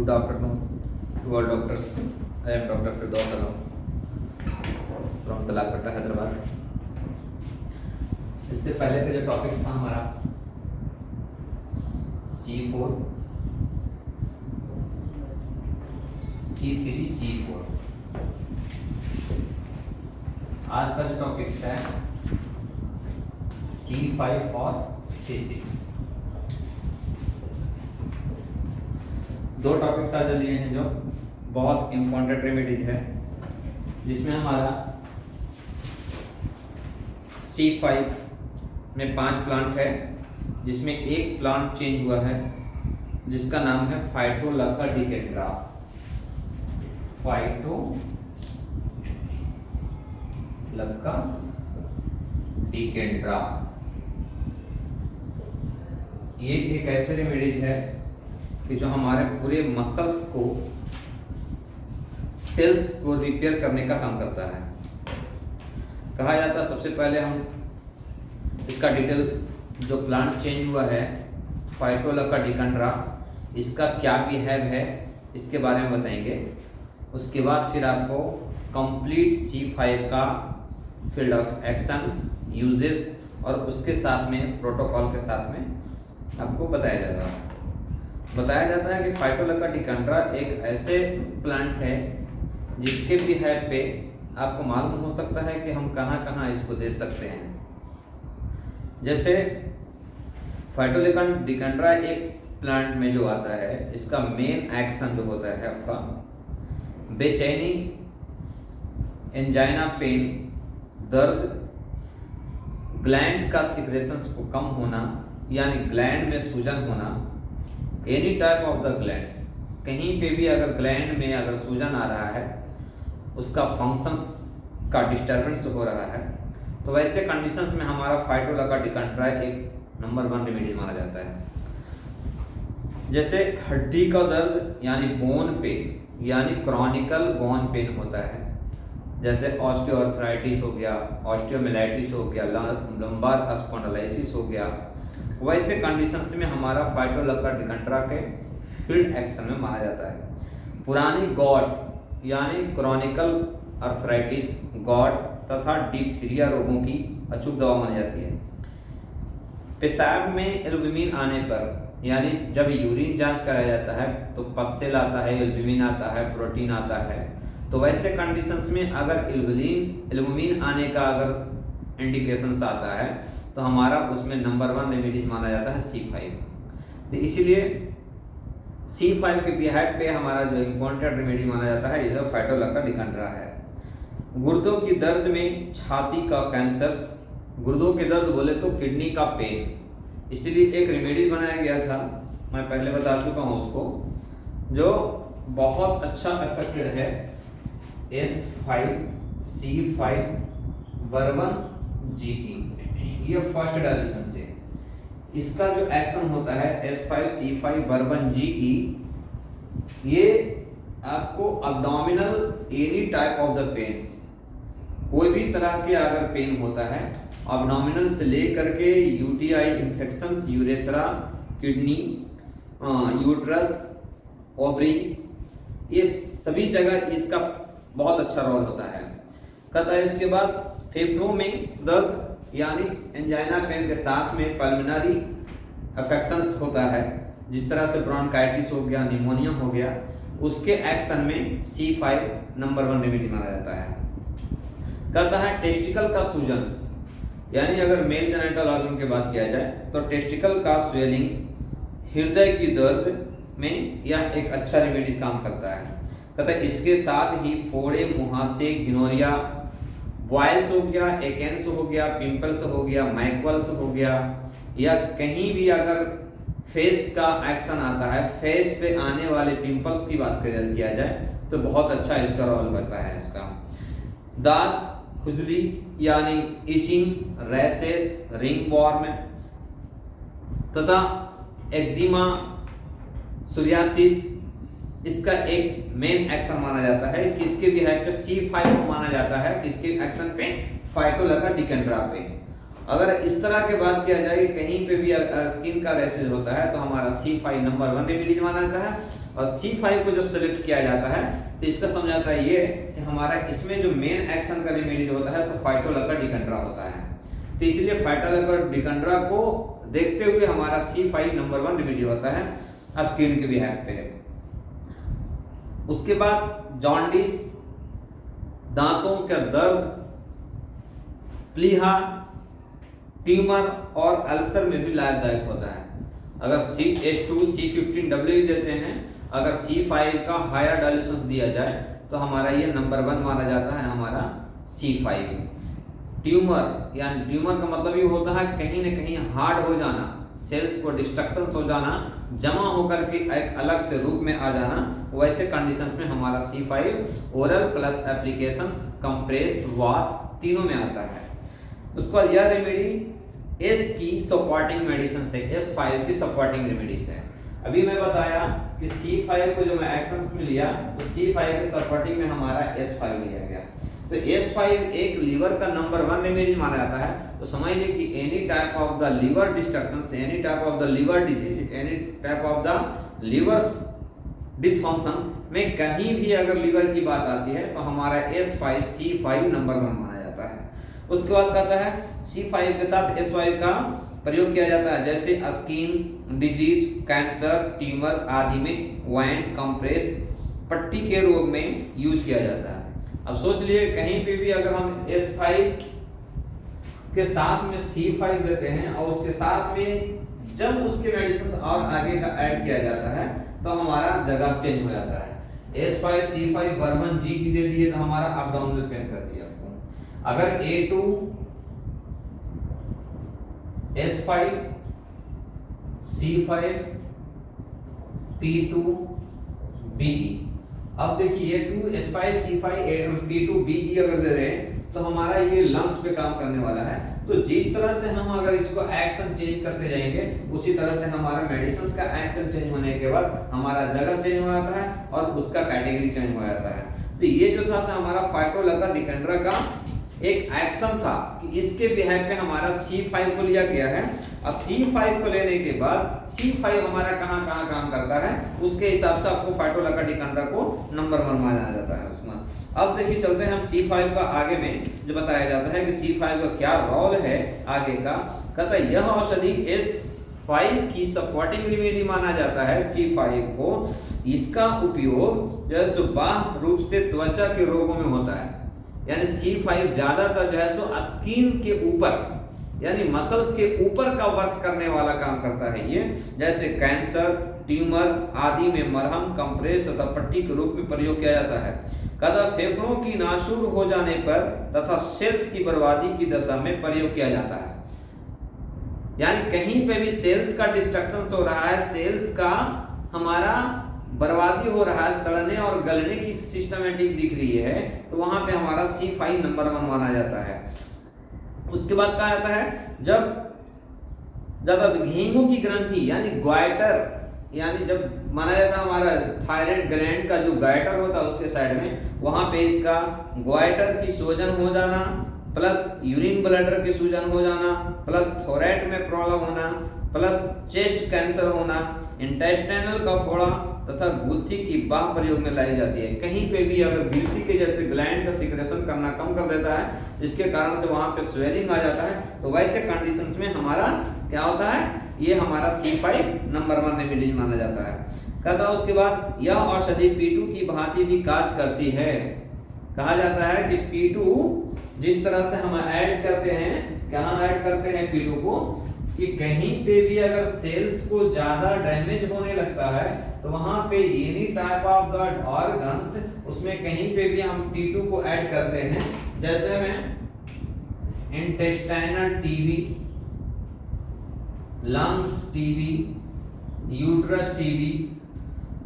Good afternoon to all doctors. I am Dr. Firdaus Alam from Talakpetta, Hyderabad. इससे पहले का जो टॉपिक्स था हमारा C4, C3, C4। आज का जो टॉपिक्स है C5 और C6। दो टॉपिक्स आज लिए हैं जो बहुत इम्पोर्टेंट रेमेडीज है, जिसमें हमारा C5 में 5 प्लांट है, जिसमें एक प्लांट चेंज हुआ है जिसका नाम है फाइटोलक्का डिकेंड्रा। फाइटोलक्का डिकेंड्रा ये एक ऐसे रेमेडीज है कि जो हमारे पूरे मसल्स को, सेल्स को रिपेयर करने का काम करता है। कहा जाता है सबसे पहले हम इसका डिटेल, जो प्लांट चेंज हुआ है फाइटोलक्का डिकेंड्रा, इसका क्या बिहेव है इसके बारे में बताएंगे। उसके बाद फिर आपको कंप्लीट C5 का फील्ड ऑफ एक्शंस, यूजेस और उसके साथ में प्रोटोकॉल के साथ में आपको बताया जाएगा। बताया जाता है कि फाइटोलक्का डिकेंड्रा एक ऐसे प्लांट है जिसके बिहेव पे आपको मालूम हो सकता है कि हम कहाँ कहाँ इसको दे सकते हैं। जैसे फाइटोलक्का डिकेंड्रा एक प्लांट में जो आता है, इसका मेन एक्शन जो होता है आपका बेचैनी, एंजाइना पेन, दर्द, ग्लैंड का सिक्रेशंस को कम होना, यानी ग्लैंड में सूजन होना, any type of the glands, कहीं पे भी अगर ग्लैंड में अगर सूजन आ रहा है, उसका फंक्शंस का डिस्टर्बेंस हो रहा है, तो वैसे कंडीशंस में हमारा फाइटोलक्का डिकेंड्रा एक नंबर 1 रेमेडी माना जाता है। जैसे हड्डी का दर्द यानी बोन पेन, यानी क्रॉनिकल बोन पेन होता है, जैसे ऑस्टियोआर्थराइटिस हो गया, ऑस्टियोमिलाइटिस हो गया, लंबार स्पॉन्डिलोसिस हो गया, वैसे कंडीशंस में हमारा फाइटोलक्का डिकेंड्रा के फील्ड एक्शन में माना जाता है। पुरानी गॉट यानी क्रॉनिकल अर्थराइटिस, गॉट तथा डिप्थीरिया रोगों की अचूक दवा मानी जाती है। पेशाब में एल्बुमिन आने पर, यानी जब यूरिन जांच कराया जाता है तो पस्सेल आता है, एल्बुमिन आता है, प्रोटीन आता है, तो वैसे कंडीशंस में अगर एल्बुमिन आने का अगर इंडिकेशंस आता है तो हमारा उसमें नंबर 1 रेमेडी माना जाता है C5। तो इसीलिए C5 के बिहाइव पे हमारा जो इम्पोर्टेंट रेमेडी माना जाता है ये फाइटोलक्का डिकेंड्रा है। गुर्दों की दर्द में, छाती का कैंसर्स, गुर्दों के दर्द बोले तो किडनी का पेन, इसीलिए एक रेमेडी बनाया गया था, मैं पहले बता चुका हूँ उसको, जो बहुत अच्छा इफेक्टेड है, S5C5 ये फर्स्ट डायल्यूशन से। इसका जो एक्शन होता है S5C5 ये आपको abdominal any type of the pains, कोई भी तरह के अगर पेन होता है अब्डोमिनल से लेकर के UTI infections, urethra, kidney, uterus, ovary, ये सभी जगह इसका बहुत अच्छा रोल होता है। कहता है इसके बाद फेफड़ों में दर्द यानी एंजाइना पेन के साथ में पल्मोनरी अफेक्शंस होता है, जिस तरह से ब्रोंकाइटिस हो गया, निमोनिया हो गया, उसके एक्शन में C5 नंबर 1 रेमेडी माना जाता है। कहता है टेस्टिकल का सूजन्स, यानी अगर मेल जेनिटल ऑर्गन की बात किया जाए तो टेस्टिकल का स्वेलिंग, हृदय की दर्द में यह एक अच्छा रेमेडी काम करता है। कहता है इसके साथ ही फोड़े, मुहासे, गिनोरिया, बॉयल्स हो गया, एक्नेस हो गया, पिंपल्स हो गया, माइक्रोल्स हो गया, या कहीं भी अगर फेस का एक्शन आता है, फेस पे आने वाले पिंपल्स की बात किया जाए तो बहुत अच्छा इसका रोल होता है। इसका दांत, खुजली यानी इचिंग, रैशेस, रिंगवॉर्म तथा एक्जिमा, सोरियासिस, इसका एक मेन एक्शन माना जाता है। किसके बिहाइव पे C5 को माना जाता है, किसके एक्शन पे, फाइटोलक्का डिकेंड्रा पे। अगर इस तरह के बात किया जाए कि कहीं पे भी स्किन का रैशेज होता है तो हमारा C5 नंबर 1 रेमेडी माना जाता है। और C5 को जब सेलेक्ट किया जाता है तो इसका समझाता है ये कि हमारा इसमें जो मेन एक्शन का रेमेडी जो होता है सब फाइटोलक्का डिकैंड्रा होता है। तो इसलिए फाइटोलक्का डिकैंड्रा को देखते हुए हमारा C5 नंबर 1 रेमेडी होता है स्किन के बिहाफ पे। उसके बाद जॉन्डिस, दांतों का दर्द, प्लीहा, ट्यूमर और अल्सर में भी लाभदायक होता है। अगर H2 C15W देते हैं, अगर C5 का हायर डाइल्यूशन दिया जाए तो हमारा ये नंबर 1 माना जाता है हमारा C5। ट्यूमर यानी ट्यूमर का मतलब ये होता है कहीं न कहीं हार्ड हो जाना, सेल्स को डिस्ट्रक्शन हो जाना, जमा होकर के एक अलग से रूप में आ जाना, वैसे कंडीशंस में हमारा C5 oral plus applications, compress, वात तीनों में आता है। उसके बाद यह रेमेडी एस की सपोर्टिंग मेडिसिन से, S5 की सपोर्टिंग रेमेडीज है। अभी मैं बताया कि C5 को जो मैं एक्शन में लिया तो C5 के सपोर्टिंग में हमारा S5 लिया गया। तो S5 एक लीवर का नंबर 1 रेमेडी माना जाता है। तो समझ लीजिए कि any type of the liver destruction, any type of the liver disease, any type of the liver dysfunctions में कहीं भी अगर लीवर की बात आती है तो हमारा S5 C5 नंबर 1 माना जाता है। उसके बाद कहता है C5 के साथ S5 का प्रयोग किया जाता है जैसे स्किन डिजीज, कैंसर, ट्यूमर आदि में वाइंड, कंप्रेस, पट्टी के रोग में यूज किया जाता है। अब सोच लिए कहीं पे भी अगर हम S5 के साथ में C5 देते हैं और उसके साथ में जब उसके मेडिसिन और आगे का ऐड किया जाता है तो हमारा जगह चेंज हो जाता है। S5 C5 बर्बन जी की दे दिए तो हमारा एब्डोमिनल पेन कर दिया आपको। अगर A2 S5 C5 P2 BE। अब देखिए A2 S5 C5 P2 BE अगर दे रहे हैं तो हमारा ये लंग्स पे काम करने वाला है। तो जिस तरह से हम अगर इसको एक्शन चेंज करते जाएंगे उसी तरह से हमारा मेडिसिन का एक्शन चेंज होने के बाद हमारा जगह चेंज हो जाता है और उसका कैटेगरी चेंज हो जाता है। तो ये जो था हमारा फाइटोलक्का डिकैंड्रा का एक एक्शन था कि इसके बिहाफ पे हमारा C5 को लिया गया है और C5 को लेने के बाद C5 हमारा कहाँ कहाँ काम करता है उसके हिसाब से आपको फाइटोलक्का डिकैंड्रा को नंबर 1 माना जाता है उसमें। अब देखिए चलते हैं हम C5 का आगे में जो बताया जाता है कि C5 का क्या रोल है आगे का। कहता है यह औषधि S5 की सपोर्टिंग रेमेडी माना जाता है C5 को। इसका उपयोग जो है सो बाह्य रूप से त्वचा के रोगों में होता है। यानी C5 ज्यादातर जो है सो स्किन के ऊपर यानी मसल्स के ऊपर का वर्क करने वाला काम करता है ये, जैसे कैंसर, ट्यूमर आदि में मरहम, कंप्रेस तथा पट्टी के रूप में प्रयोग किया जाता है। कहता फेफड़ों की नासूर हो जाने पर तथा सेल्स की बर्बादी की दशा में प्रयोग किया जाता है। यानी कहीं पे भी सेल्स का डिस्ट्रक्शन हो रहा है, सेल्स का हमारा बर्बादी हो रहा है, सड़ने और गलने की सिस्टमेटिक दिख रही है तो वहां पे हमारा C5 नंबर 1 माना जाता है। उसके बाद कहा जाता है जब ज्यादा घेंगों की ग्रंथि यानी ग्वाइटर, यानी जब माना जाता है हमारा थायराइड ग्लैंड का जो ग्वाइटर होता है उसके साइड में वहां पे इसका ग्वाइटर की सूजन हो जाना प्लस यूरिन ब्लैडर की सूजन हो जाना प्लस थोरैट में प्रॉब्लम होना प्लस चेस्ट कैंसर होना, इंटेस्टाइनल का फोड़ा तथा गुत्थी की बाह प्रयोग में लाई जाती है। कहीं पे भी अगर गिल्टी के जैसे ग्लैंड का सिक्रेशन करना कम कर देता है जिसके कारण से वहां पे स्वेलिंग आ जाता है तो वैसे कंडीशंस में हमारा क्या होता है ये हमारा C5 नंबर 1 रेमेडी माना जाता है। कहता है उसके बाद यह औषधि P2 की भांति भी कार्य करती है। कहा जाता है कि P2 जिस तरह से हम ऐड करते हैं, कहाँ ऐड करते हैं P2 को कि कहीं पे भी अगर सेल्स को ज्यादा डैमेज होने लगता है तो वहां पे any type of the organs उसमें कहीं पे भी हम P2 को ऐड करते हैं। जैसे में intestinal TB, lungs TB, uterus TB,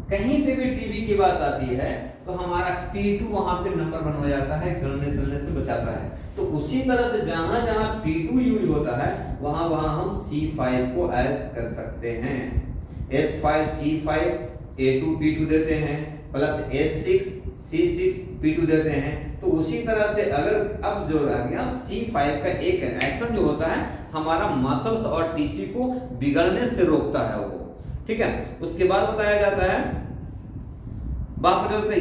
कहीं पे भी टीबी की बात आती है तो हमारा P2 वहां पे नंबर 1 हो जाता है, गलने सलने से बचाता है। तो उसी तरह से जहां जहां P2 यूज होता है वहां वहां हम C5 को ऐड कर सकते हैं। S5 C5 A2 P2 देते हैं प्लस H6 C6 P2 देते हैं। तो उसी तरह से अगर अब जो रह गया C5 का एक एक्शन जो होता है हमारा मसल्स और टिश्यू को बिगड़ने से रोकता है वो, ठीक है। उसके बाद बताया जाता है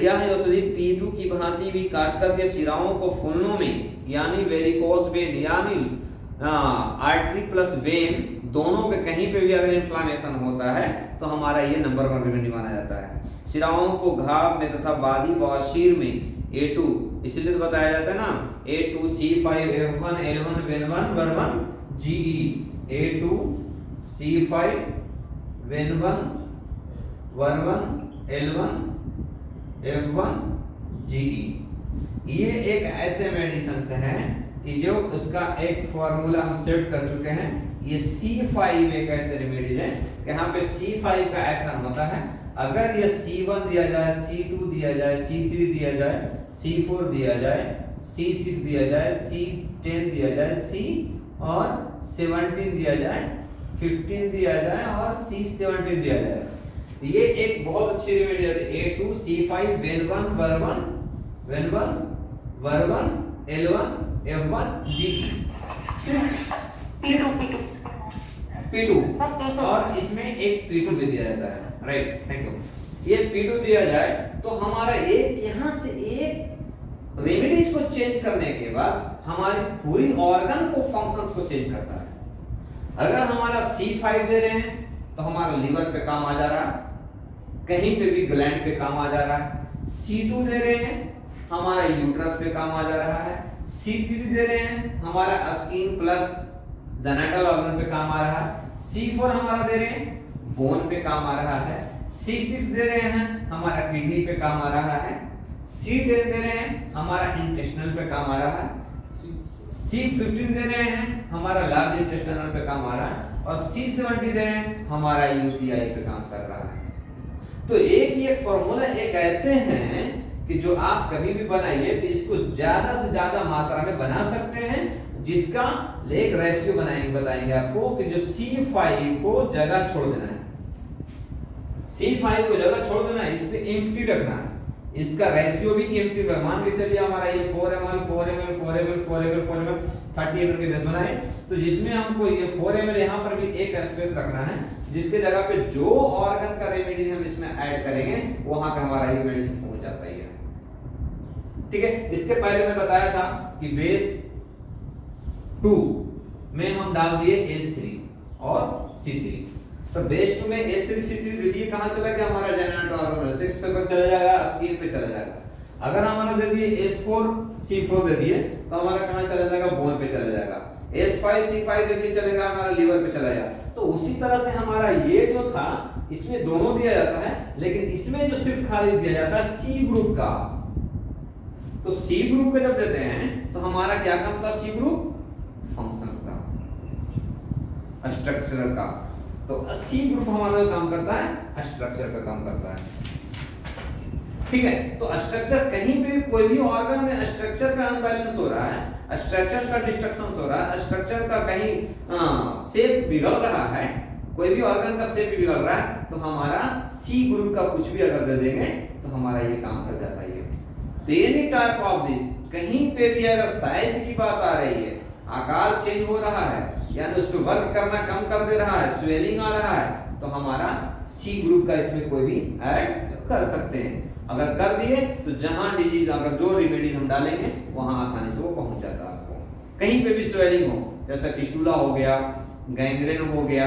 यह औषधि P2 की भांति भी काट करके शिराओं को फूलने में यानी वेरिकोस वेन यानी आर्टरी प्लस वेन दोनों पे कहीं पे भी अगर इन्फ्लामेशन होता है तो हमारा ये नंबर 1 रेमेडी माना जाता है। शिराओं को घाव में तथा बादी बवासीर में A2 इसलिए तो बताया जाता है ना A2 C5 F1 L1 Ven1 Ver1 GE A2 C5 Ven1 Ver1 L1 F1 GE। ये एक ऐसे मेडिसिन हैं कि जो उसका एक फॉर्मूला हम सेट कर चुके हैं। ये C5 एक ऐसे रेमेडीज है यहाँ पे C5 का एक्शन होता है। अगर ये C1 दिया जाए, C2 दिया जाए, C3 दिया जाए, C4 दिया जाए, C6 दिया जाए, C10 दिया जाए, C और 17 दिया जाए, 15 दिया जाए और C17 दिया जाए, ये एक बहुत अच्छी रेमेडी है। A2 C5 Ven1 Ver1 Ven1 Ver1 L1 F1 GE सिर्फ P2 और इसमें एक P2 भी दिया जाता है, राइट, थैंक यू। ये P2 दिया जाए तो हमारा एक यहाँ से एक रेमेडीज को चेंज करने के बाद हमारी पूरी ऑर्गन को फंक्शंस को चेंज करता है। अगर हमारा C5 दे रहे हैं तो हमारा लीवर पे काम आ जा रहा है, कहीं पे भी ग्लैंड पे काम आ जा रहा है। C2 दे रहे हैं हमारा यूट्रस पे काम आ जा रहा है। C3 दे रहे हैं हमारा स्किन प्लस जेनिटल ऑर्गन पे काम आ रहा है। C4 हमारा दे रहे हैं बोन पे काम आ रहा है। C6 दे रहे हैं हमारा किडनी पे काम आ रहा है। C10 दे रहे हैं हमारा इंटेस्टाइनल पे काम आ रहा है। C15 दे रहे हैं हमारा लार्ज इंटेस्टाइनल पे काम आ रहा है और C70 दे रहे हैं हमारा यूटीआई पे काम कर रहा है। तो एक ये फॉर्मूला एक ऐसे हैं कि जो आप कभी भी बनाइए तो इसको ज्यादा से ज्यादा मात्रा में बना सकते हैं, जिसका एक रेशियो बताएंगे आपको कि जो C5 को जगह छोड़ देना है, C5 को जगह छोड़ देना है, इस पे एम्प्टी रखना है। इसका रेशियो भी एम्प्टी पर मान के चलिए हमारा ये 4 ml 4 ml 4 ml 4 ml 4 ml 30 ml के बेस बनाए, तो जिसमें हमको ये 4 ml यहाँ पर भी एक स्पेस रखना है, जिसके जगह पे जो ऑर्गन का रेमेडी हम इसमें ऐड करेंगे वहां पे हमारा ये मेडिसिन पहुंच जाता है, ठीक है। इसके पहले मैं बताया था कि बेस 2 में हम डाल दिए H3 और C3, तो बेस 2 में H3 C3 दे दिए, कहां चला गया हमारा जेनिटल ऑर्गन 6 पे चला जाएगा, स्किन पे चला जाएगा। अगर हमारा दे दिए H4 C4 दे दिए तो हमारा कहां चला जाएगा, बोन पे चला जाएगा। H5 C5 दे दिए चलेगा हमारा लीवर पे चला जाएगा। तो उसी तरह से हमारा ये जो था इसमें दोनों दिया जाता है, लेकिन इसमें जो सिर्फ खाली दिया जाता है C ग्रुप का। तो C ग्रुप का जब देते हैं तो हमारा क्या काम था, C ग्रुप फंक्शन का, स्ट्रक्चर का। तो C ग्रुप हमारा जो काम करता है स्ट्रक्चर का काम करता है, ठीक है। तो स्ट्रक्चर कहीं पे भी कोई भी ऑर्गन में स्ट्रक्चर का अनबैलेंस हो रहा है, स्ट्रक्चर का डिस्ट्रक्शन हो रहा है, स्ट्रक्चर का कहीं शेप बिगड़ रहा है, कोई भी ऑर्गन का शेप बिगड़ रहा है, तो हमारा C ग्रुप का कुछ भी अगर दे देंगे तो हमारा ये काम कर जाता है। तो एनी टाइप ऑफ दिस, कहीं पे भी अगर साइज की बात आ रही है, आकार चेंज हो रहा है, यानी उस पे वर्क करना कम कर दे रहा है, स्वेलिंग आ रहा है, तो हमारा C ग्रुप का इसमें कोई भी ऐड कर सकते हैं। अगर कर दिए तो जहां डिजीज अगर जो रेमेडीज हम डालेंगे वहां आसानी से वो पहुंच जाता है आपको। कहीं पे भी स्वेलिंग हो, जैसे फिस्टुला हो गया, गैंग्रेन हो गया,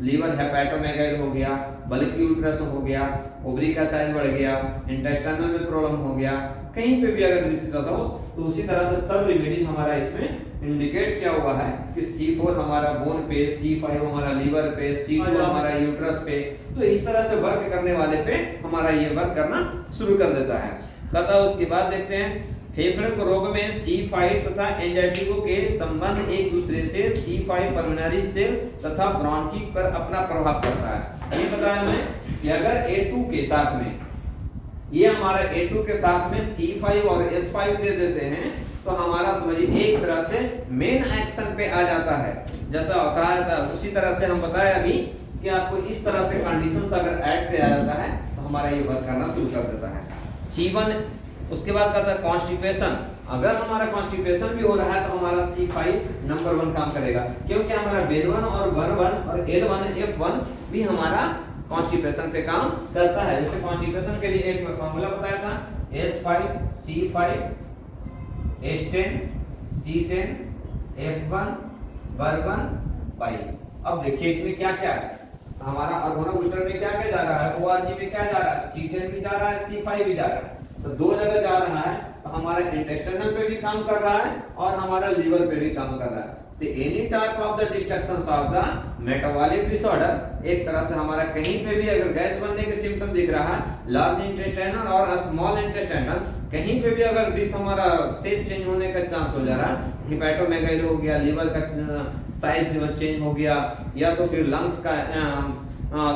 लीवर हेपेटोमेगाल हो गया, बल्कि यूट्रस हो गया, ओवरी का साइज बढ़ गया, इंटेस्टाइनल में प्रॉब्लम हो गया, कहीं पे भी अगर डिसीज आता हो तो उसी तरह से सब रेमेडीज हमारा इसमें इंडिकेट किया हुआ है कि C4 हमारा बोन पे, C5 हमारा लीवर पे, C2 हमारा यूट्रस पे। तो इस तरह से वर्क करने वाले पे हमारा ये वर्क करना शुरू कर देता है। कहता उसके बाद देखते हैं फेफड़े को रोग में C5 तथा एंजाइटिको के संबंध एक दूसरे से C5 पल्मोनरी सेल तथा ब्रोंकी पर अपना प्रभाव पड़ता है। ये बताया हमने कि अगर A2 के साथ में ये हमारा A2 के साथ में C5 और S5 दे देते हैं तो हमारा समझिए एक तरह से मेन एक्शन पे आ जाता है, जैसा बताया था उसी तरह से हम बताया अभी कि आपको इस तरह से कंडीशंस अगर ऐड किया जाता है तो हमारा ये वर्क करना शुरू कर देता है। C1 उसके बाद कहता है कॉन्स्टिपेशन। अगर हमारा कॉन्स्टिपेशन भी हो रहा है तो हमारा C5 नंबर 1 काम करेगा, क्योंकि हमारा बेल1 और वन1 और L1 F1 भी हमारा कॉन्स्टिपेशन पे काम करता है। जैसे कॉन्स्टिपेशन के लिए एक मैं फार्मूला बताया था, S5 C5 H10 C10 F1 वर1 पाई। अब देखिए इसमें क्या क्या है, हमारा ऑर्गेनो बूस्टर में क्या क्या जा रहा है, ORG में क्या जा रहा है, C10 भी जा रहा है, C5 भी जा रहा है, तो दो जगह जा रहा है। तो हमारा इंटेस्टाइनल पे भी काम कर रहा है और हमारा लीवर पे भी काम कर रहा है। तो any type of the destructions of the metabolic disorder, एक तरह से हमारा कहीं पे भी अगर गैस बनने के सिम्टम दिख रहा है, लार्ज इंटेस्टाइनल और स्मॉल इंटेस्टाइनल, कहीं पे भी अगर डिश हमारा शेप चेंज होने का चांस हो जा रहा है, हिपैटोमेगाली हो गया, लीवर का साइज चेंज हो गया, या तो फिर लंग्स का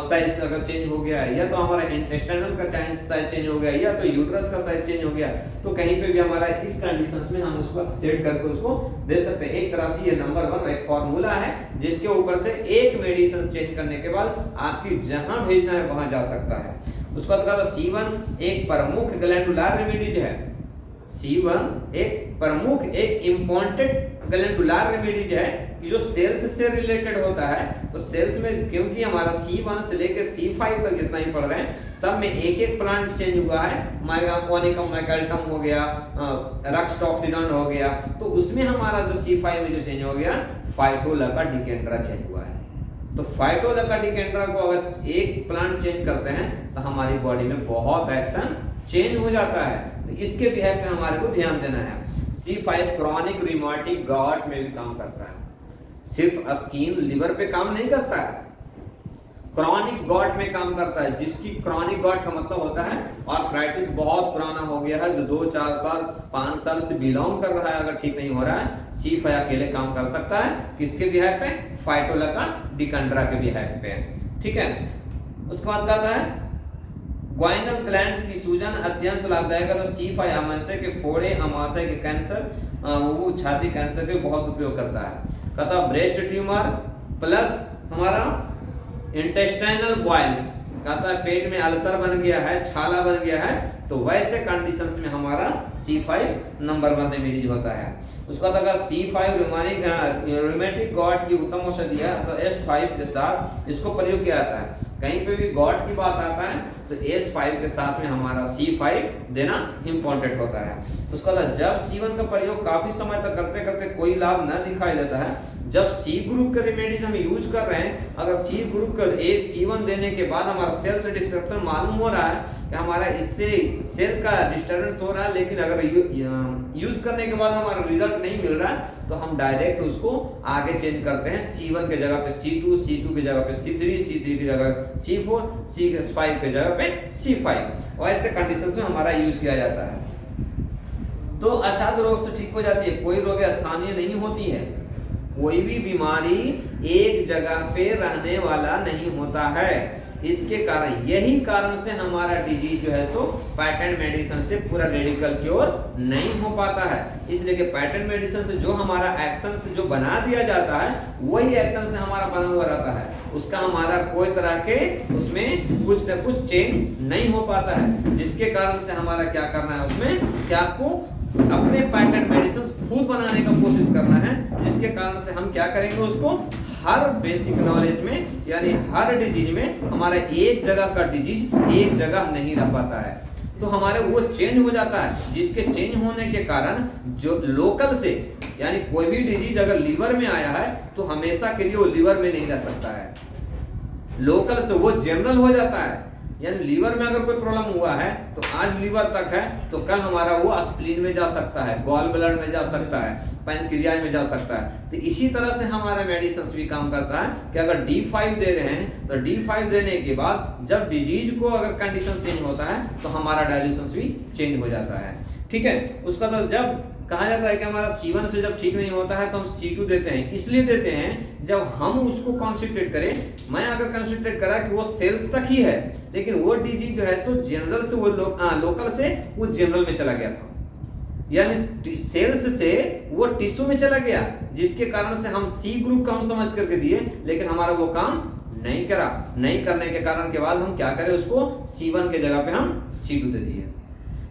साइज अगर चेंज हो गया, या तो हमारा इंटेस्टाइनल का साइज चेंज हो गया, या तो यूट्रस का साइज चेंज हो गया, तो कहीं पे भी हमारा इस कंडीशंस में हम उसको सेट करके उसको दे सकते हैं। एक तरह से ये नंबर 1 एक फॉर्मूला है जिसके ऊपर से एक मेडिसिन चेंज करने के बाद आपकी जहां भेजना है वहां जा सकता है। उसका मतलब C1 एक प्रमुख ग्लैंडुलर रेमेडीज है। C1 एक प्रमुख एक इम्पोर्टेंट ग्लैंडुलर रेमेडीज है कि जो सेल्स से रिलेटेड होता है। तो सेल्स में क्योंकि हमारा C1 से लेकर C5 तक जितना ही पढ़ रहे हैं, सब में एक एक प्लांट चेंज हुआ है। माइकोनिकम मैकल्टम हो गया, रक्सटॉक्सिडन हो गया, तो उसमें हमारा जो C5 में जो चेंज हो गया, फाइटोलका डिकेंड्रा चेंज हुआ है। तो फाइटोलका डिकेंड्रा को अगर एक प्लांट चेंज करते हैं तो हमारी बॉडी में बहुत एक्शन चेंज हो जाता है। तो इसके बिहेव पे हमारे को ध्यान देना है। C5 क्रॉनिक रिमेटिक गॉट में भी काम करता है, सिर्फ स्किन लिवर पे काम नहीं करता है, क्रॉनिक गॉट में काम करता है। जिसकी क्रॉनिक गॉट का मतलब होता है आर्थराइटिस बहुत पुराना हो गया है, जो 2-4 साल 5 साल से बिलोंग कर रहा है, अगर ठीक नहीं हो रहा है, C5 अकेले काम कर सकता है। किसके बिहेव पे? फाइटोलका डिकेंड्रा के बिहेव पे, ठीक है। उसके बाद आता है ग्वाइनल ग्लैंड्स की सूजन अत्यंत लाभदायक है। तो C5 आमाशय के फोड़े, आमाशय के कैंसर, वो छाती कैंसर पे बहुत उपयोग करता है। कहता ब्रेस्ट ट्यूमर प्लस हमारा इंटेस्टाइनल बॉइल्स, कहता है पेट में अल्सर बन गया है, छाला बन गया है, तो वैसे कंडीशंस में हमारा C5 नंबर 1 रेमेडीज होता है। उसका तक C5 रोमेटिक गॉट की उत्तम औषधि है। तो S5 के साथ इसको प्रयोग किया जाता है। कहीं पे भी गॉड की बात आता है तो S5 के साथ में हमारा C5 देना इंपॉर्टेंट होता है। उसका जब C1 का प्रयोग काफी समय तक करते करते कोई लाभ न दिखाई देता है, जब C ग्रुप के रेमेडीज हम यूज कर रहे हैं, अगर C ग्रुप का एक C1 देने के बाद हमारा सेल से डिस्ट्रक्शन मालूम हो रहा है कि हमारा इससे सेल का डिस्टर्बेंस हो रहा है, लेकिन अगर यूज करने के बाद हमारा रिजल्ट नहीं मिल रहा है, तो हम डायरेक्ट उसको आगे चेंज करते हैं। C1 के जगह पे C2, C2 की जगह पे C3, C3 की जगह C4, C5 के जगह पे C5, और ऐसे कंडीशंस में हमारा यूज किया जाता है। तो असाध्य रोग से ठीक हो जाती है। कोई रोग स्थानीय नहीं होती है, कोई भी बीमारी एक जगह पे रहने वाला नहीं होता है। इसके कारण यही कारण से हमारा डिजीज जो है सो पैटर्न मेडिसिन से पूरा रेडिकल क्योर नहीं हो पाता है। इसलिए कि पैटर्न मेडिसिन से जो हमारा एक्शन से जो बना दिया जाता है, वही एक्शन से हमारा बना हुआ रहता है, उसका हमारा कोई तरह के उसमें कुछ न कुछ चेंज नहीं हो पाता है। जिसके कारण से हमारा क्या करना है, उसमें क्या आपको अपने पैटर्न मेडिसिन खुद बनाने का कोशिश करना है। जिसके कारण से हम क्या करेंगे, उसको हर बेसिक नॉलेज में यानी हर डिजीज में हमारा एक जगह का डिजीज एक जगह नहीं रह पाता है, तो हमारे वो चेंज हो जाता है। जिसके चेंज होने के कारण जो लोकल से यानी कोई भी डिजीज अगर लीवर में आया है तो हमेशा के लिए वो लीवर में नहीं रह सकता है, लोकल से वो जनरल हो जाता है। यानी लीवर में अगर कोई प्रॉब्लम हुआ है तो आज लीवर तक है, तो कल हमारा वो स्प्लीन में जा सकता है, गॉल ब्लैडर में जा सकता है, पैनक्रियाज में जा सकता है। तो इसी तरह से हमारा मेडिसिन भी काम करता है कि अगर D5 दे रहे हैं तो D5 देने के बाद जब डिजीज को अगर कंडीशन चेंज होता है तो हमारा डायल्यूशन भी चेंज हो जाता है, ठीक है। उसका तो जब कहा जाता है कि हमारा C1 से जब ठीक नहीं होता है तो हम C2 देते हैं, इसलिए देते हैं जब हम उसको कंसंट्रेट करें। मैं अगर कंसंट्रेट करा कि वो सेल्स तक ही है, लेकिन वो डिजीज जो है सो जनरल से वो लोकल से वो जनरल में चला गया था, यानी सेल्स से वो टिश्यू में चला गया, जिसके कारण से हम C ग्रुप का हम समझ करके दिए, लेकिन हमारा वो काम नहीं करा। नहीं करने के कारण के बाद हम क्या करें, उसको C1 के जगह पे हम C2 दे दिए।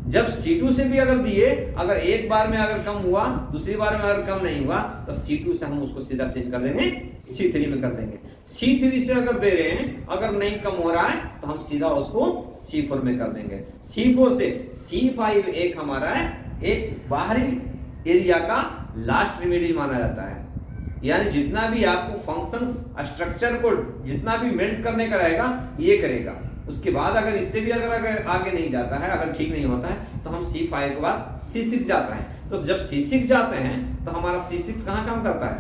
जब C2 से भी अगर दिए, अगर एक बार में अगर कम हुआ, दूसरी बार में अगर कम नहीं हुआ, तो C2 से हम उसको सीधा चेंज कर देंगे C3 में कर देंगे। C3 से अगर दे रहे हैं, अगर नहीं कम हो रहा है, तो हम सीधा उसको C4 में कर देंगे। C4 से C5 एक हमारा है, एक बाहरी एरिया का लास्ट रेमेडी माना जाता है। यानी जितना भी आपको फंक्शंस स्ट्रक्चर को जितना भी मेंट करने का रहेगा, ये करेगा। उसके बाद अगर इससे भी अगर आगे नहीं जाता है, अगर ठीक नहीं होता है, तो हम C5 के बाद C6 जाता है। तो जब C6 जाते हैं तो हमारा C6 कहाँ काम करता है,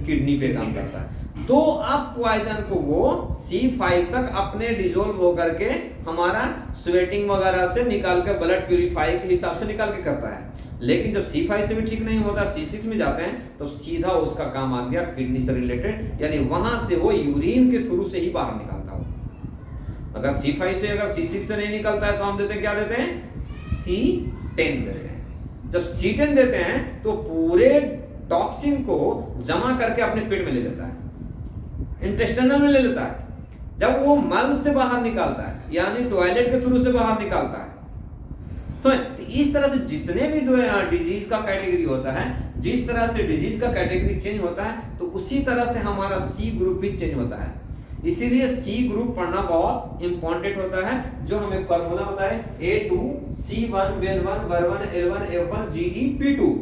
किडनी पे काम करता है। तो अब पॉइजन को वो C5 तक अपने डिजोल्व होकर के हमारा स्वेटिंग वगैरह से निकाल कर ब्लड प्यूरिफाई के हिसाब से निकाल के करता है। लेकिन जब C5 से भी ठीक नहीं होता, C6 में जाते हैं, तो सीधा उसका काम आ गया किडनी से रिलेटेड, यानी वहां से वो यूरिन के थ्रू से ही बाहर निकालता हो। अगर C5 से अगर C6 से नहीं निकलता है, तो हम देते क्या देते हैं, C10 देते हैं। जब C10 देते हैं तो पूरे टॉक्सिन को जमा करके अपने पेट में ले लेता है, इंटेस्टाइनल में ले लेता है। जब वो मल से बाहर निकालता है, यानी टॉयलेट के थ्रू से बाहर निकालता है। समझ? तो इस तरह से जितने भी डिजीज का कैटेगरी होता है, जिस तरह से डिजीज का कैटेगरी चेंज होता है, तो उसी तरह से हमारा C ग्रुप भी चेंज होता है। इसीलिए C ग्रुप पढ़ना बहुत इंपॉर्टेंट होता है, जो हमें फॉर्मूला बताए A2C1 B1 B1 L1 F1 GE P2।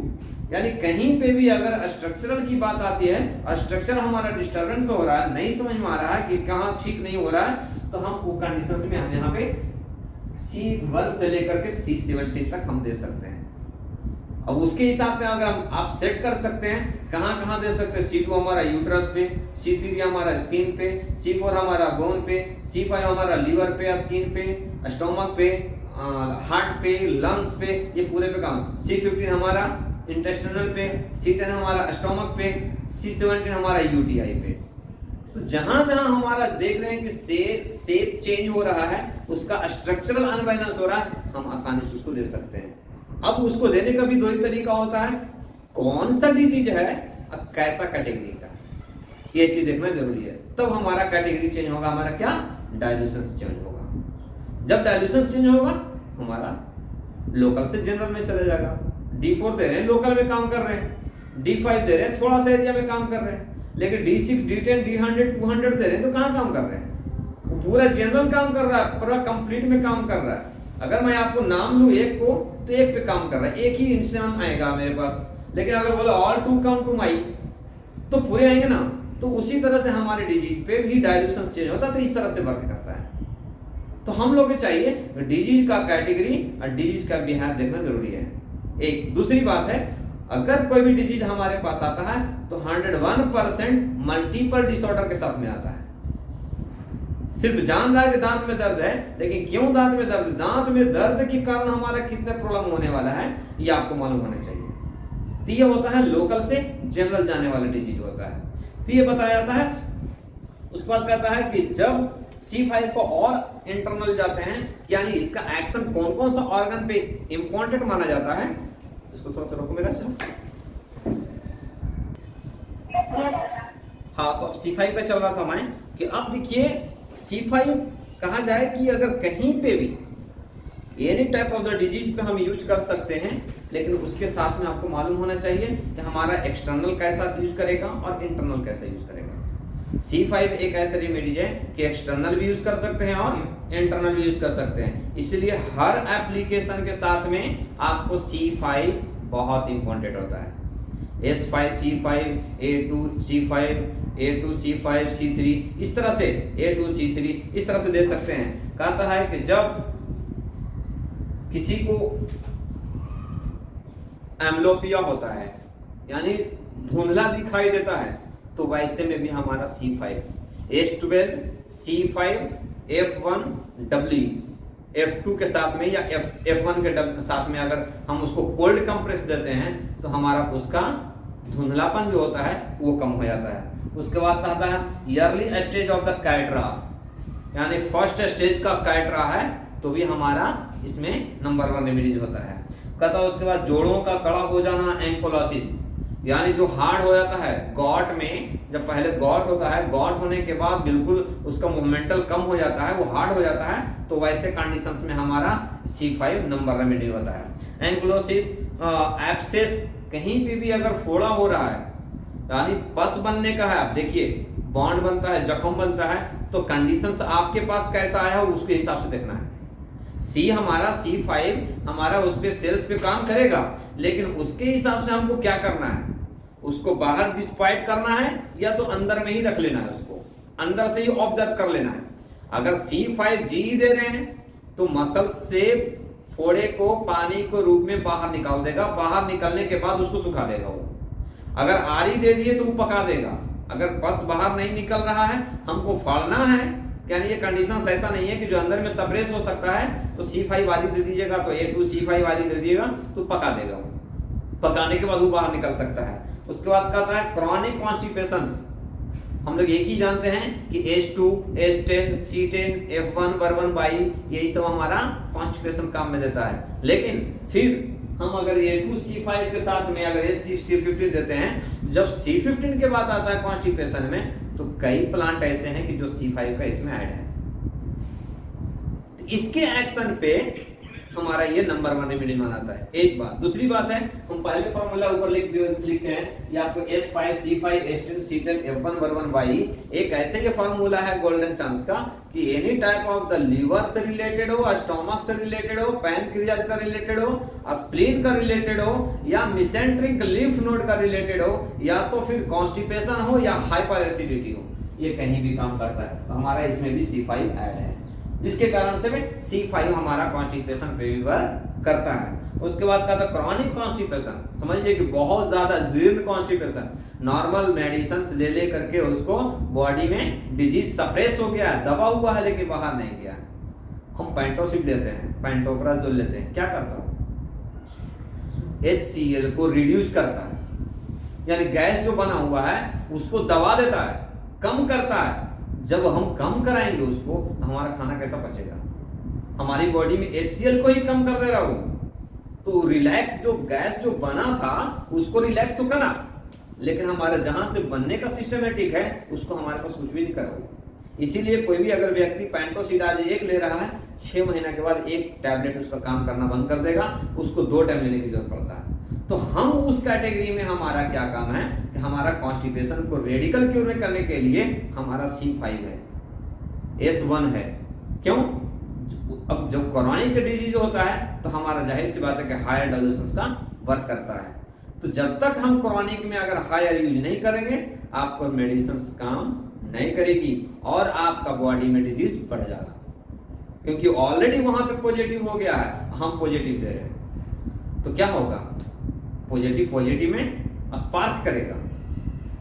यानी कहीं पे भी अगर स्ट्रक्चरल की बात आती है, स्ट्रक्चर हमारा डिस्टर्बेंस हो रहा है, नहीं समझ में आ रहा है कि कहाँ ठीक नहीं हो रहा है, तो हम वो कंडीशंस में हम यहाँ पे C1 से लेकर के C17 तक हम दे सकते हैं। अब उसके हिसाब में अगर हम आप सेट कर सकते हैं, कहाँ कहाँ दे सकते हैं। C2 हमारा यूट्रस पे, C3 हमारा स्किन पे, C4 हमारा बोन पे, C5 हमारा लीवर पे, स्किन पे, स्टोमक पे, हार्ट पे, लंग्स पे, ये पूरे पे काम। C15 हमारा इंटेस्टाइनल पे, C10 हमारा स्टोमक पे, C17 हमारा यूटीआई पे। तो जहां जहां हमारा देख रहे हैं कि शेप चेंज हो रहा है, उसका स्ट्रक्चरल अनबैलेंस हो रहा है, हम आसानी से उसको दे सकते हैं। अब उसको देने का भी दो ही तरीका होता है, कौन सा डिजीज है और कैसा कैटेगरी का, ये चीज देखना जरूरी है। तब हमारा कैटेगरी चेंज होगा, हमारा क्या डायल्यूशन चेंज होगा। जब डायल्यूशन चेंज होगा, हमारा लोकल से जनरल में चले जाएगा। D4 दे रहे हैं, लोकल में काम कर रहे हैं। D5 दे रहे हैं, थोड़ा सा एरिया में काम कर रहे हैं। लेकिन D6 D10 D100 200 दे रहे हैं, तो कहाँ काम कर रहे हैं, पूरा जनरल काम कर रहा है, पूरा कंप्लीट में काम कर रहा है। अगर मैं आपको नाम लूं एक को, तो एक पे काम कर रहा है, एक ही इंसान आएगा मेरे पास। लेकिन अगर बोला all to come to my, तो पूरे आएंगे ना। तो उसी तरह से हमारे डिजीज पे भी डायल्यूशन चेंज होता है, तो इस तरह से वर्क करता है। तो हम लोग को चाहिए डिजीज का कैटेगरी और डिजीज का बिहेव देखना जरूरी है। एक दूसरी बात है, अगर कोई भी डिजीज हमारे पास आता है, तो 101% मल्टीपल डिसऑर्डर के साथ में आता है। सिर्फ जान रहा है कि दांत में दर्द है, लेकिन क्यों दांत में दर्द, दांत में दर्द के कारण हमारा कितना प्रॉब्लम होने वाला है, ये आपको मालूम होना चाहिए। तो ये होता है लोकल से जनरल जाने वाला डिजीज होता है। तो ये बताया जाता है। उसके बाद कहता है कि जब C5 को और इंटरनल जाते हैं, यानी इसका एक्शन कौन कौन सा ऑर्गन पे इंपॉर्टेंट माना जाता है। इसको थोड़ा सा रोको मेरा, चलो। हाँ, तो अब C5 पे चल रहा था मैं कि अब देखिए C5 कहा जाए कि अगर कहीं पे भी any type of the disease पे हम यूज कर सकते हैं, लेकिन उसके साथ में आपको मालूम होना चाहिए कि हमारा एक्सटर्नल कैसा यूज करेगा और इंटरनल कैसा यूज करेगा। C5 एक ऐसा रेमेडी है कि एक्सटर्नल भी यूज कर सकते हैं और इंटरनल भी यूज कर सकते हैं। इसलिए हर एप्लीकेशन के साथ में आपको C5 बहुत इंपॉर्टेंट होता है। S5 C5 A2 C5 A2 C5 C3, इस तरह से A2 C3 इस तरह से दे सकते हैं। कहता है कि जब किसी को एम्ब्लोपिया होता है, यानी धुंधला दिखाई देता है, तो वैसे में भी हमारा C5 H12 C5 F1 W F2 के साथ में या F1 के साथ में अगर हम उसको कोल्ड कंप्रेस देते हैं, तो हमारा उसका धुंधलापन जो होता है वो कम हो जाता है। उसके बाद कहता है अर्ली स्टेज ऑफ द कैटरा, यानी फर्स्ट स्टेज का कैटरा है, तो भी हमारा इसमें नंबर 1 रेमेडीज होता है। कहता है उसके बाद जोड़ों का कड़ा हो जाना एंकोलोसिस, यानी जो हार्ड हो जाता है गॉट में, जब पहले गॉट होता है, गॉट होने के बाद बिल्कुल उसका मोमेंटल कम हो जाता है, वो हार्ड हो जाता है, तो वैसे कंडीशंस में हमारा C5 नंबर रेमेडी होता है। एंक्लोसिस, एब्सेस, कहीं पे भी अगर फोड़ा हो रहा है यानी पस बनने का है, आप देखिए बॉन्ड बनता है, जख्म बनता है, तो कंडीशंस आपके पास कैसा आया हो उसके हिसाब से देखना है। सी हमारा C5 हमारा उस पे सेल्स पे काम करेगा, लेकिन उसके हिसाब से हमको क्या करना है, उसको बाहर डिस्पाइट करना है या तो अंदर में ही रख लेना है, उसको अंदर से ही ऑब्जर्व कर लेना है। अगर C5G दे रहे हैं तो मसल से फोड़े को पानी को रूप में बाहर निकाल देगा, बाहर निकलने के बाद उसको सुखा देगा वो। अगर RE दे दिए तो वो पका देगा। अगर पस बाहर नहीं निकल रहा है, हमको फाड़ना है, यानी ये कंडीशन ऐसा नहीं है कि जो अंदर में सप्रेस हो सकता है, तो C5 वाली दे दीजिएगा तो A2 C5 वाली दे दीजिएगा तो पका देगा वो। पकाने के बाद वो बाहर निकल सकता है। उसके बाद कहता है क्रॉनिक कॉन्स्टिपेशंस। हम लोग एक ही जानते हैं कि H2, H10, C10, F1, वर्बन by, यही सब हमारा कॉन्स्टिपेशन काम में देता है। लेकिन फिर हम अगर A2 C5 के साथ में अगर C15 देते हैं, जब C15 के बाद आता है कॉन्स्टिपेशन में, तो कई प्लांट ऐसे हैं कि जो C5 का इसमें ऐड है, तो इसके एक्शन पे हमारा ये नंबर 1 रेमेडी मानाता है। एक बात। दूसरी बात है, हम पहले फॉर्मूला ऊपर लिखते हैं, ये आपको S5 C5 H10 C10 F1 वर्बन by, एक ऐसे ये फॉर्मूला है गोल्डन चांस का कि any type of the liver से रिलेटेड हो, स्टोमक से रिलेटेड हो, पैनक्रियाज का रिलेटेड हो, स्प्लीन का रिलेटेड हो, या मिसेंट्रिक लिम्फ नोड का रिलेटेड हो, या तो फिर कॉन्स्टिपेशन हो या हाइपर एसिडिटी हो, ये कहीं भी काम करता है। तो हमारा इसमें भी C5 ऐड है, जिसके कारण से C5 हमारा कॉन्स्टिपेशन पे भी वर्क करता है। उसके बाद का था क्रॉनिक कॉन्स्टिपेशन। समझिए कि बहुत ज्यादा जीर्ण कॉन्स्टिपेशन, नॉर्मल मेडिसिन ले ले करके उसको बॉडी में डिजीज सप्रेस हो गया है, दबा हुआ है लेकिन बाहर नहीं गया है, हम पेंटोसिड लेते हैं, पेंटोप्राजोल लेते हैं, क्या करता है HCl को रिड्यूस करता है, यानी गैस जो बना हुआ है उसको दबा देता है, कम करता है। जब हम कम कराएंगे उसको तो हमारा खाना कैसा पचेगा, हमारी बॉडी में HCl को ही कम कर दे रहा हूं, तो रिलैक्स जो गैस जो बना था उसको रिलैक्स तो करा, लेकिन हमारा जहां से बनने का सिस्टमेटिक है उसको हमारे पास कुछ भी नहीं करा। इसीलिए कोई भी अगर व्यक्ति पेंटोसिड आज 1 ले रहा है, 6 महीना के बाद 1 टैबलेट उसका काम करना बंद कर देगा, उसको 2 टाइम लेने की जरूरत पड़ता है। तो हम उस कैटेगरी में हमारा क्या काम है कि हमारा कॉन्स्टिपेशन को रेडिकल क्यूर करने के लिए हमारा C5 है, S1 है। क्यों? अब जब क्रॉनिक डिजीज होता है तो हमारा जाहिर सी बात है कि हायर डाइल्यूशन का वर्क करता है। तो जब तक हम क्रॉनिक में अगर हायर यूज नहीं करेंगे, आपको मेडिसिन काम नहीं करेगी और आपका बॉडी में डिजीज बढ़ जाएगा, क्योंकि ऑलरेडी वहां पे पॉजिटिव हो गया है, हम पॉजिटिव दे रहे हैं, तो क्या होगा, पॉजिटिव में स्पार्क करेगा,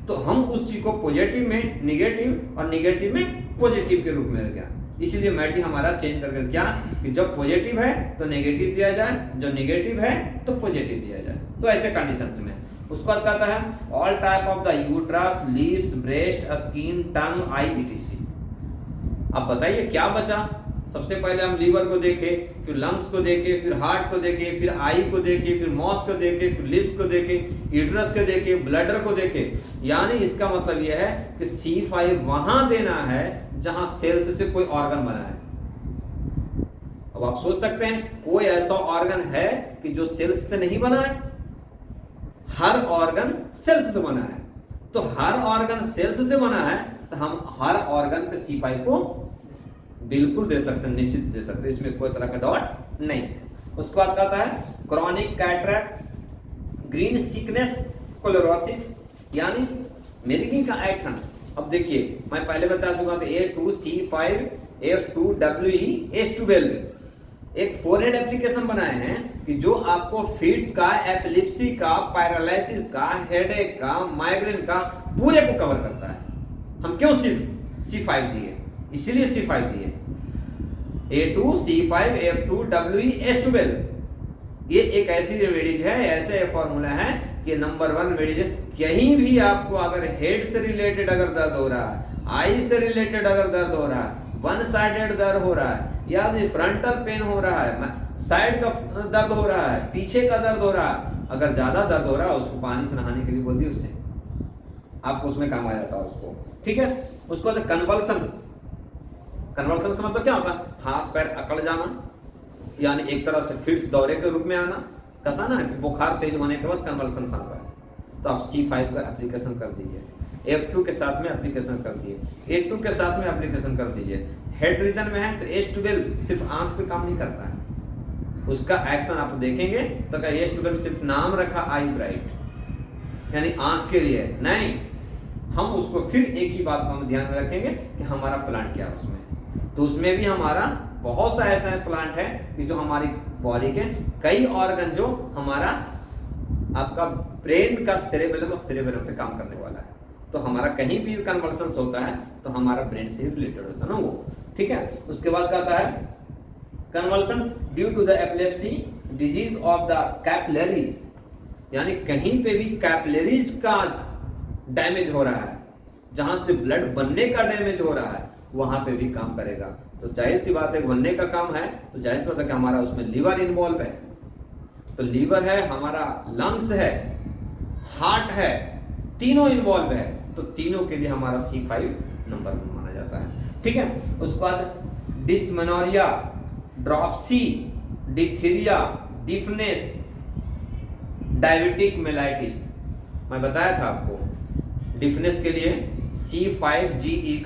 तो हम उस चीज को पॉजिटिव में निगेटिव और निगेटिव में पॉजिटिव के रूप में लग गया। इसलिए मैटी हमारा चेंज करके क्या कि जब पॉजिटिव है तो नेगेटिव दिया जाए, जब नेगेटिव है तो पॉजिटिव दिया जाए। तो ऐसे कंडीशंस में उसको बाद कहता है all type of the uterus, leaves, breast, skin, tongue, I etc। अब बताइए क्या बचा। सबसे पहले हम लीवर को देखे, फिर लंग्स को देखे, फिर हार्ट को देखे, फिर आई को देखे, फिर माउथ को देखे, फिर लिप्स को देखे, यूट्रस को देखे, ब्लैडर को देखे। यानी इसका मतलब यह है कि C5 वहां देना है जहां सेल्स से कोई ऑर्गन बना है। अब आप सोच सकते हैं कोई ऐसा ऑर्गन है कि जो सेल्स से नहीं बना है? हर ऑर्गन सेल्स से बना है। तो हर ऑर्गन सेल्स से बना है तो हम हर ऑर्गन पे C5 को बिल्कुल दे सकते हैं, निश्चित दे सकते हैं, इसमें कोई तरह का डॉट नहीं है। उसके बाद कहता है chronic cataract, green sickness, chlorosis, यानी मिर्गी का ऐठन। अब देखिए मैं पहले बता चुका था A2 C5 F2 WE H12 एक फोरहेड एप्लीकेशन बनाए हैं कि जो आपको फिट्स का, एपिलेप्सी का, पैरालिसिस का, हेडेक का, माइग्रेन का पूरे को कवर करता है। हम क्यों सिर्फ C5 दिए? इसीलिए C5 दिए। A2 C5 F2 WE H12 ये एक ऐसी रेमेडीज है, ऐसे फॉर्मूला है कि नंबर 1 रेमेडीज। कहीं भी आपको अगर हेड से रिलेटेड अगर दर्द हो रहा है, आई से रिलेटेड अगर दर्द हो रहा है, वन साइडेड दर्द हो रहा है, या फ्रंटल पेन हो रहा है, साइड का दर्द हो रहा है, पीछे का दर्द हो रहा है, अगर ज़्यादा दर्द हो रहा है उसको पानी से नहाने के लिए बोल दिए, उससे आपको उसमें काम आ जाता है उसको, ठीक है। उसको बाद कन्वल्सन्स। कन्वल्सन का मतलब क्या होता है? हाथ पैर अकड़ जाना, यानी एक तरह से फिट्स दौरे के रूप में आना। कहता ना कि बुखार तेज होने के बाद कन्वल्सन आता है। तो आप C5 का एप्लीकेशन कर दीजिए, F2 के साथ में एप्लीकेशन कर दीजिए, A2 के साथ में एप्लीकेशन कर दीजिए। हेड रीजन में है तो H12 सिर्फ आंख पे काम नहीं करता है, उसका एक्शन आप देखेंगे तो क्या H12 सिर्फ नाम रखा आई ब्राइट, यानी आंख के लिए नहीं, हम उसको फिर एक ही बात को हम ध्यान में रखेंगे कि हमारा प्लांट क्या है उसमें। तो उसमें भी हमारा बहुत सा ऐसा प्लांट है कि जो हमारी बॉडी के कई ऑर्गन, जो हमारा आपका ब्रेन का सेरेबेलम और सेरेबेलम पे काम करने वाला है। तो हमारा कहीं भी कन्वर्सेंस होता है तो हमारा ब्रेन से रिलेटेड होता है ना वो, ठीक है। उसके बाद कहता है convulsions due to the epilepsy disease of the capillaries, यानी कहीं पे भी कैपिलरीज का डैमेज हो रहा है, जहां से ब्लड बनने का डैमेज हो रहा है, वहां पे भी काम करेगा। तो जाहिर सी बात है, बनने का काम है तो जाहिर सी बात है कि हमारा उसमें लीवर इन्वॉल्व है। तो लीवर है, हमारा लंग्स है, हार्ट है, तीनों इन्वॉल्व है। तो तीनों के लिए हमारा C5 नंबर माना जाता है, ठीक है। उसके बाद dysmenorrhoea, dropsy, diphtheria, deafness, diabetic mellitus, मैं बताया था आपको। डिफनेस के लिए C5GE